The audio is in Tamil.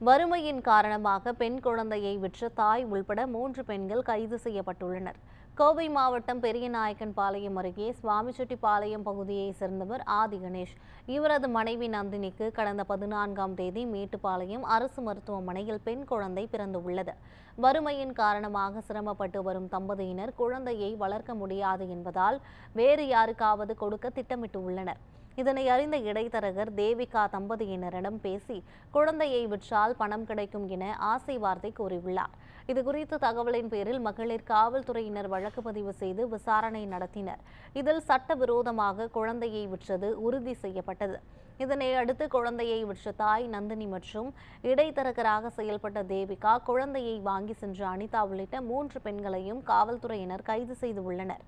வறுமையின் காரணமாக பெண் குழந்தையை விற்ற தாய் உள்பட 3 பெண்கள் கைது செய்யப்பட்டுள்ளனர். கோவை மாவட்டம் பெரியநாயக்கன்பாளையம் அருகே சுவாமிச்செட்டிப்பாளையம் பகுதியைச் சேர்ந்தவர் ஆதி கணேஷ். இவரது மனைவி நந்தினிக்கு கடந்த 14ஆம் தேதி மேட்டுப்பாளையம் அரசு மருத்துவமனையில் பெண் குழந்தை பிறந்துள்ளது. வறுமையின் காரணமாக சிரமப்பட்டு வரும் தம்பதியினர் குழந்தையை வளர்க்க முடியாது என்பதால் வேறு யாருக்காவது கொடுக்க திட்டமிட்டுள்ளனர். இதனை அறிந்த இடைத்தரகர் தேவிகா தம்பதியினரிடம் பேசி குழந்தையை விற்றால் பணம் கிடைக்கும் என ஆசை வார்த்தை கூறியுள்ளார். இதுகுறித்து தகவலின் பேரில் மகளிர் காவல்துறையினர் வழக்கு பதிவு செய்து விசாரணை நடத்தினர். இதில் சட்டவிரோதமாக குழந்தையை விற்றது உறுதி செய்யப்பட்டது. இதனை அடுத்து குழந்தையை விற்ற தாய் நந்தினி மற்றும் இடைத்தரகராக செயல்பட்ட தேவிகா குழந்தையை வாங்கி சென்ற அனிதா உள்ளிட்ட 3 பெண்களையும் காவல்துறையினர் கைது செய்துள்ளனர்.